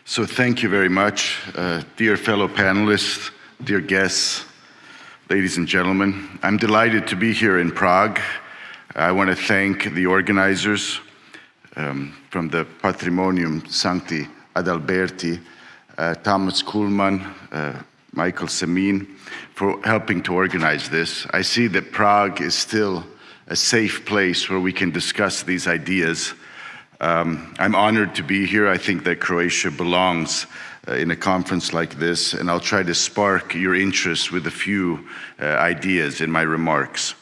So thank you very much, dear fellow panelists, dear guests, ladies and gentlemen. I'm delighted to be here in Prague. I want to thank the organizers from the Patrimonium, Sancti, Adalberti, Thomas Kuhlmann, Michael Semin, for helping to organize this. I see that Prague is still a safe place where we can discuss these ideas. I'm honored to be here. I think that Croatia belongs in a conference like this, and I'll try to spark your interest with a few ideas in my remarks.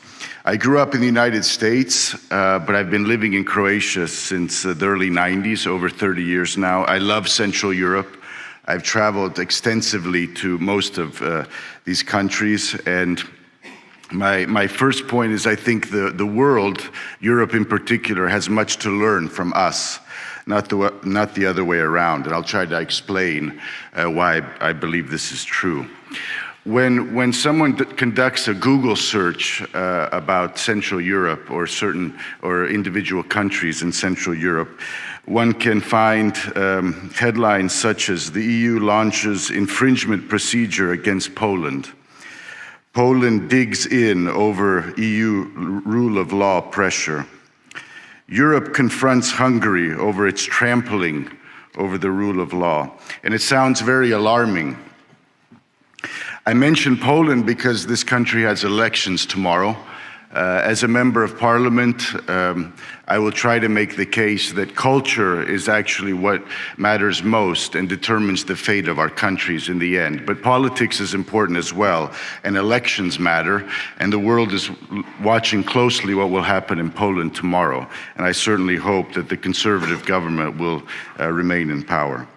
I grew up in the United States, but I've been living in Croatia since the early 90s, over 30 years now. I love Central Europe. I've traveled extensively to most of these countries, and my first point is I think the world, Europe in particular, has much to learn from us, not the other way around. And I'll try to explain why I believe this is true. When someone conducts a Google search about Central Europe or individual countries in Central Europe, one can find headlines such as the EU launches infringement procedure against Poland. Poland digs in over EU rule of law pressure. Europe confronts Hungary over its trampling over the rule of law. And it sounds very alarming. I mention Poland because this country has elections tomorrow. As a member of parliament, I will try to make the case that culture is actually what matters most and determines the fate of our countries in the end. But politics is important as well, and elections matter, and the world is watching closely what will happen in Poland tomorrow. And I certainly hope that the conservative government will remain in power.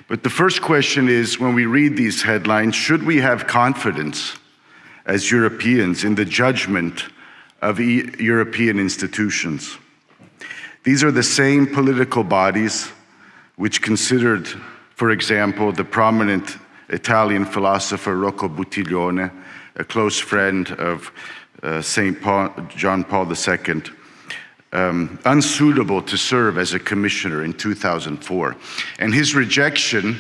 But the first question is, when we read these headlines, should we have confidence as Europeans in the judgment of European institutions? These are the same political bodies which considered, for example, the prominent Italian philosopher Rocco Buttiglione, a close friend of John Paul II, unsuitable to serve as a commissioner in 2004. And his rejection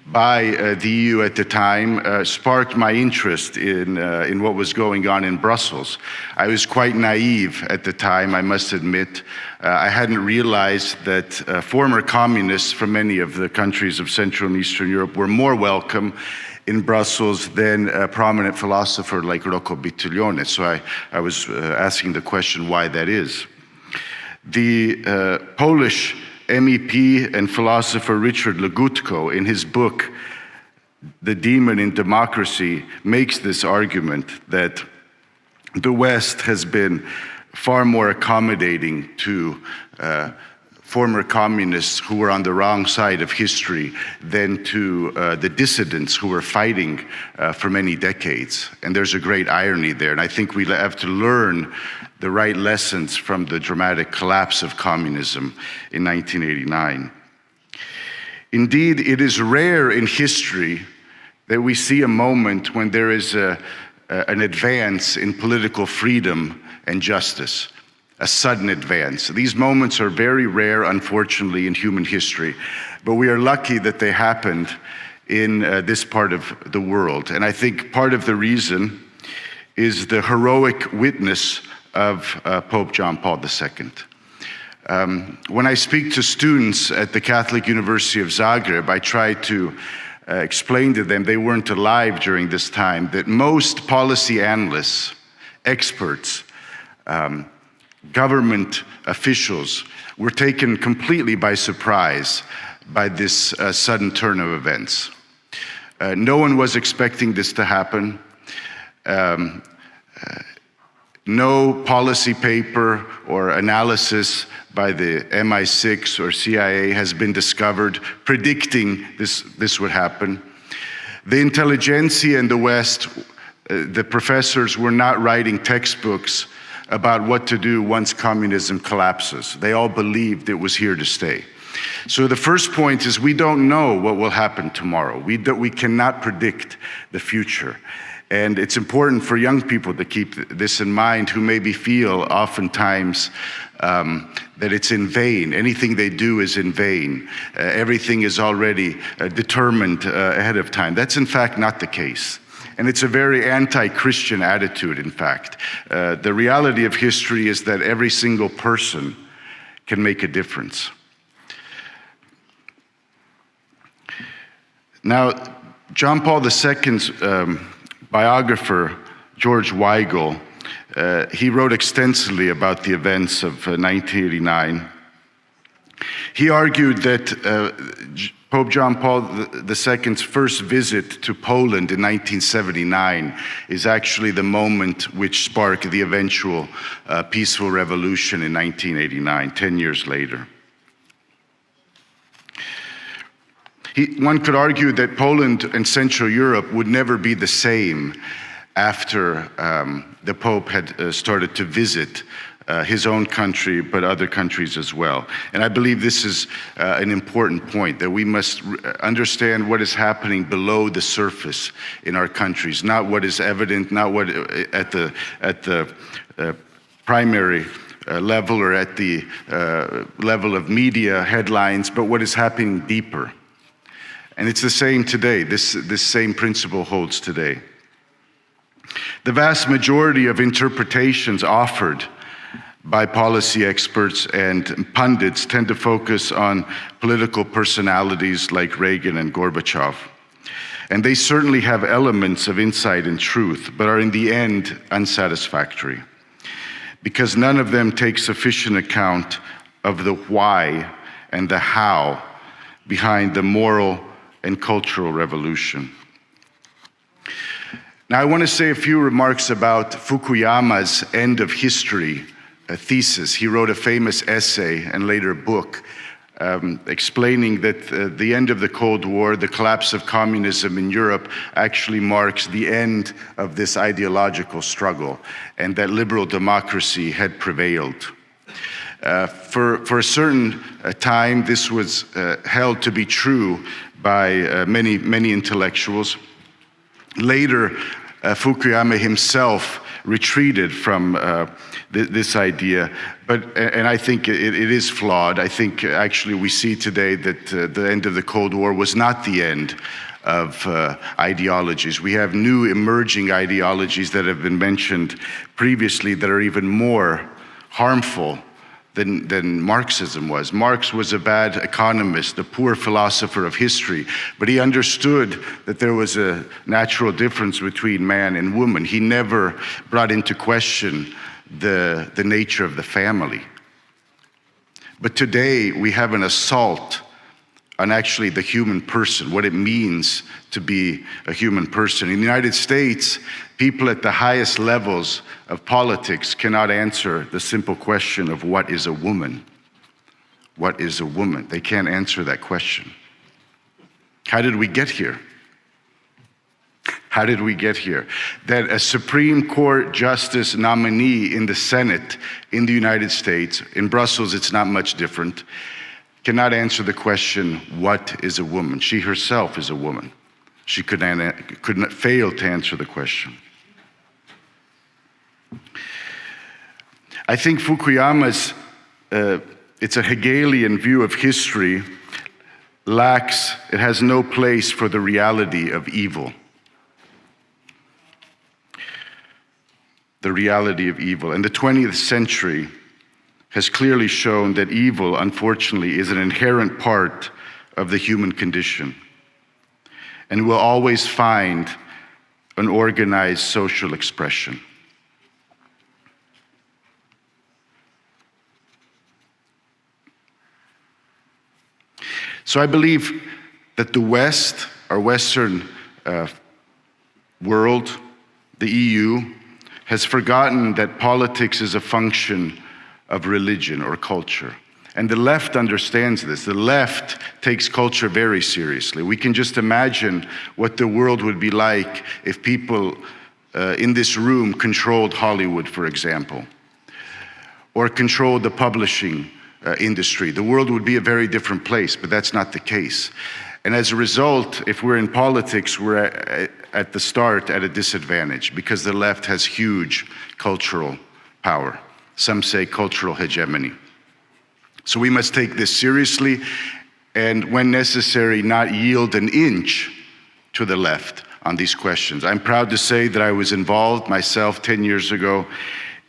by the EU at the time sparked my interest in what was going on in Brussels. I was quite naive at the time, I must admit. I hadn't realized that former communists from many of the countries of Central and Eastern Europe were more welcome in Brussels than a prominent philosopher like Rocco Buttiglione. So I was asking the question why that is. The Polish MEP and philosopher Richard Legutko, in his book, The Demon in Democracy, makes this argument that the West has been far more accommodating to former communists who were on the wrong side of history than to the dissidents who were fighting for many decades. And there's a great irony there. And I think we have to learn the right lessons from the dramatic collapse of communism in 1989. Indeed, it is rare in history that we see a moment when there is an advance in political freedom and justice, a sudden advance. These moments are very rare, unfortunately, in human history, but we are lucky that they happened in this part of the world. And I think part of the reason is the heroic witness of Pope John Paul II. When I speak to students at the Catholic University of Zagreb, I try to explain to them, they weren't alive during this time, that most policy analysts, experts, government officials were taken completely by surprise by this sudden turn of events. No one was expecting this to happen. No policy paper or analysis by the MI6 or CIA has been discovered predicting this would happen. The intelligentsia in the West, the professors were not writing textbooks about what to do once communism collapses. They all believed it was here to stay. So the first point is we don't know what will happen tomorrow. We cannot predict the future. And it's important for young people to keep this in mind, who maybe feel oftentimes that it's in vain. Anything they do is in vain. Everything is already determined ahead of time. That's in fact not the case. And it's a very anti-Christian attitude, in fact. The reality of history is that every single person can make a difference. Now, John Paul II's biographer, George Weigel, he wrote extensively about the events of 1989. He argued that Pope John Paul II's first visit to Poland in 1979 is actually the moment which sparked the eventual peaceful revolution in 1989, 10 years later. One could argue that Poland and Central Europe would never be the same after the Pope had started to visit his own country, but other countries as well. And I believe this is an important point, that we must understand what is happening below the surface in our countries, not what is evident, not what at the primary level or at the level of media headlines, but what is happening deeper. And it's the same today. This same principle holds today. The vast majority of interpretations offered by policy experts and pundits tend to focus on political personalities like Reagan and Gorbachev. And they certainly have elements of insight and truth, but are in the end unsatisfactory, because none of them take sufficient account of the why and the how behind the moral and cultural revolution. Now, I want to say a few remarks about Fukuyama's end of history thesis. He wrote a famous essay and later book explaining that the end of the Cold War, the collapse of communism in Europe, actually marks the end of this ideological struggle, and that liberal democracy had prevailed. For a certain time, this was held to be true by many intellectuals. Later, Fukuyama himself retreated from this idea, and I think it is flawed. I think actually we see today that the end of the Cold War was not the end of ideologies. We have new emerging ideologies that have been mentioned previously that are even more harmful than Marxism was. Marx was a bad economist, a poor philosopher of history, but he understood that there was a natural difference between man and woman. He never brought into question the nature of the family. But today we have an assault on actually the human person, what it means to be a human person. In the United States, people at the highest levels of politics cannot answer the simple question of what is a woman? What is a woman? They can't answer that question. How did we get here? How did we get here? That a Supreme Court justice nominee in the Senate in the United States, in Brussels it's not much different, cannot answer the question, what is a woman? She herself is a woman. She could not fail to answer the question. I think Fukuyama's, it's a Hegelian view of history, it has no place for the reality of evil. The reality of evil. And the 20th century has clearly shown that evil, unfortunately, is an inherent part of the human condition and will always find an organized social expression. So I believe that the West, our Western world, the EU, has forgotten that politics is a function of religion or culture. And the left understands this. The left takes culture very seriously. We can just imagine what the world would be like if people in this room controlled Hollywood, for example, or controlled the publishing industry. The world would be a very different place, but that's not the case. And as a result, if we're in politics, we're at the start at a disadvantage because the left has huge cultural power. Some say cultural hegemony. So we must take this seriously and, when necessary, not yield an inch to the left on these questions. I'm proud to say that I was involved myself 10 years ago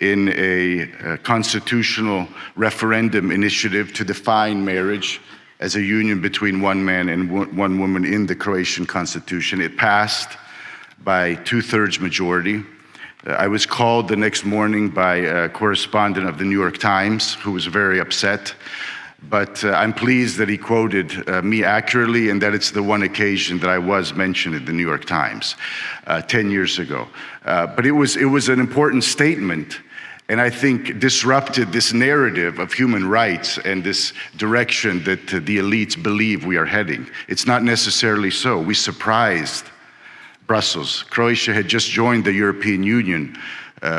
in a constitutional referendum initiative to define marriage as a union between one man and one woman in the Croatian constitution. It passed by 2/3 majority. I was called the next morning by a correspondent of the New York Times who was very upset, but I'm pleased that he quoted me accurately and that it's the one occasion that I was mentioned in the New York Times 10 years ago. But it was an important statement, and I think disrupted this narrative of human rights and this direction that the elites believe we are heading. It's not necessarily so. We surprised Brussels. Croatia had just joined the European Union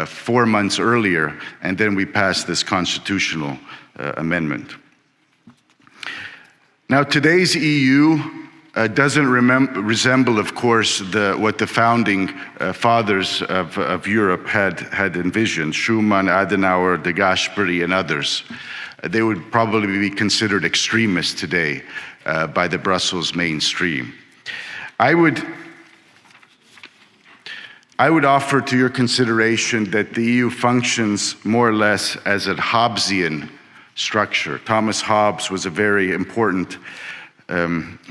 4 months earlier, and then we passed this constitutional amendment. Now, today's EU doesn't resemble, of course, what the founding fathers of Europe had envisioned, Schuman, Adenauer, de Gasperi, and others. They would probably be considered extremists today by the Brussels mainstream. I would offer to your consideration that the EU functions more or less as a Hobbesian structure. Thomas Hobbes was a very important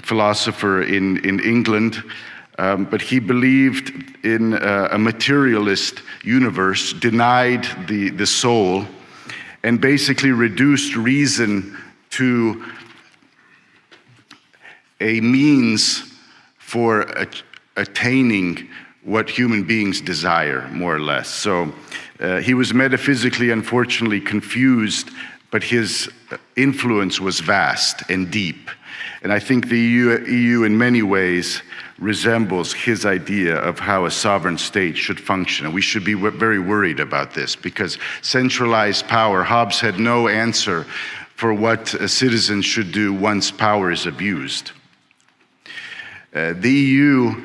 philosopher in England, but he believed in a materialist universe, denied the soul, and basically reduced reason to a means for attaining what human beings desire, more or less. So he was metaphysically, unfortunately, confused, but his influence was vast and deep. And I think the EU in many ways resembles his idea of how a sovereign state should function. And we should be very worried about this because centralized power, Hobbes had no answer for what citizens should do once power is abused. The EU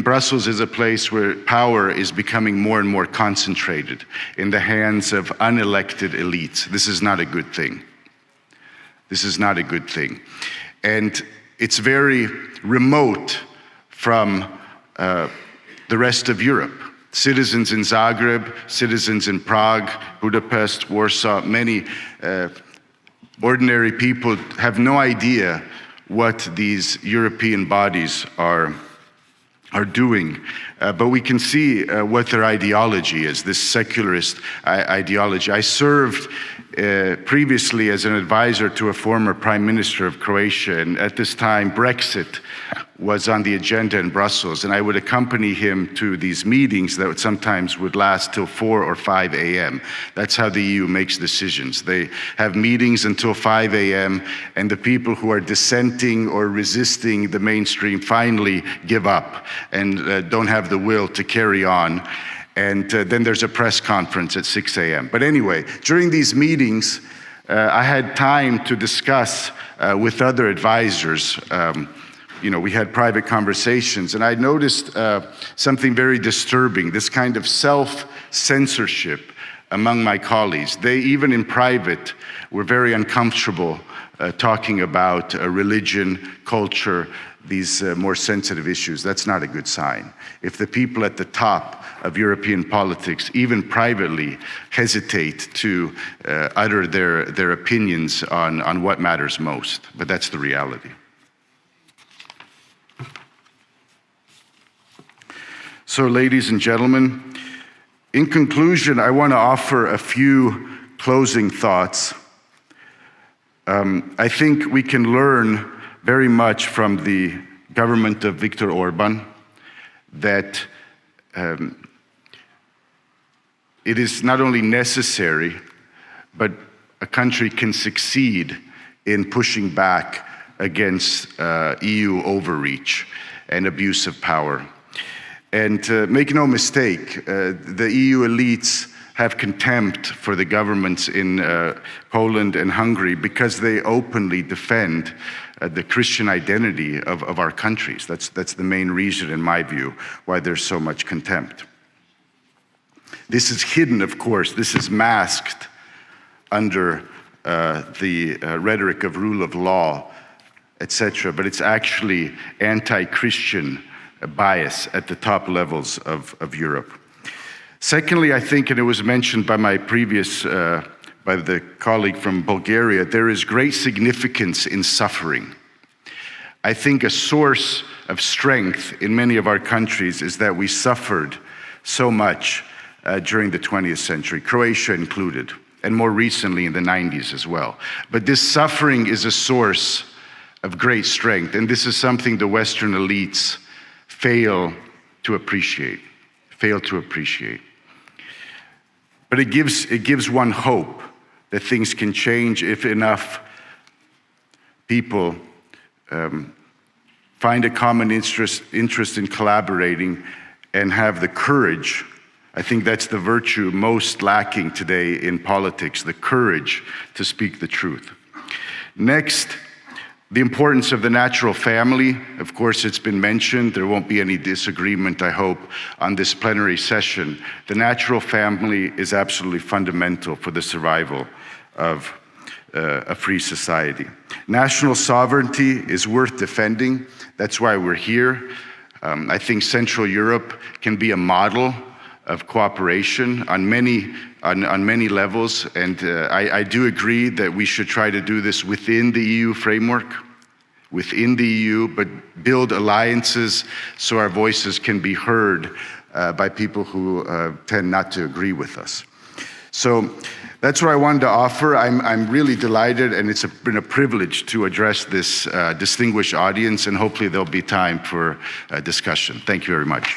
Brussels is a place where power is becoming more and more concentrated in the hands of unelected elites. This is not a good thing. This is not a good thing. And it's very remote from the rest of Europe. Citizens in Zagreb, citizens in Prague, Budapest, Warsaw, many ordinary people have no idea what these European bodies are doing. But we can see what their ideology is, this secularist ideology. I served previously as an advisor to a former prime minister of Croatia, and at this time Brexit was on the agenda in Brussels, and I would accompany him to these meetings that sometimes would last till 4 or 5 a.m. That's how the EU makes decisions. They have meetings until 5 a.m., and the people who are dissenting or resisting the mainstream finally give up and don't have the will to carry on. And then there's a press conference at 6 a.m. But anyway, during these meetings, I had time to discuss with other advisors. We had private conversations, and I noticed something very disturbing, this kind of self-censorship among my colleagues. They, even in private, were very uncomfortable talking about religion, culture, these more sensitive issues. That's not a good sign. If the people at the top of European politics, even privately, hesitate to utter their opinions on what matters most, but that's the reality. So, ladies and gentlemen, in conclusion, I want to offer a few closing thoughts. I think we can learn very much from the government of Viktor Orban that it is not only necessary, but a country can succeed in pushing back against EU overreach and abuse of power. And make no mistake, the EU elites have contempt for the governments in Poland and Hungary because they openly defend the Christian identity of our countries. That's the main reason, in my view, why there's so much contempt. This is hidden, of course, this is masked under the rhetoric of rule of law, etc., but it's actually anti-Christian bias at the top levels of Europe. Secondly, I think, and it was mentioned by my previous, by the colleague from Bulgaria, there is great significance in suffering. I think a source of strength in many of our countries is that we suffered so much during the 20th century, Croatia included, and more recently in the 90s as well. But this suffering is a source of great strength, and this is something the Western elites fail to appreciate. But it gives one hope that things can change if enough people find a common interest in collaborating and have the courage. I think that's the virtue most lacking today in politics, the courage to speak the truth. Next, the importance of the natural family. Of course, it's been mentioned. There won't be any disagreement, I hope, on this plenary session. The natural family is absolutely fundamental for the survival of a free society. National sovereignty is worth defending. That's why we're here. I think Central Europe can be a model of cooperation on many levels, and I do agree that we should try to do this within the EU framework, but build alliances so our voices can be heard by people who tend not to agree with us. So that's what I wanted to offer. I'm really delighted, and it's been a privilege to address this distinguished audience, and hopefully there'll be time for discussion. Thank you very much.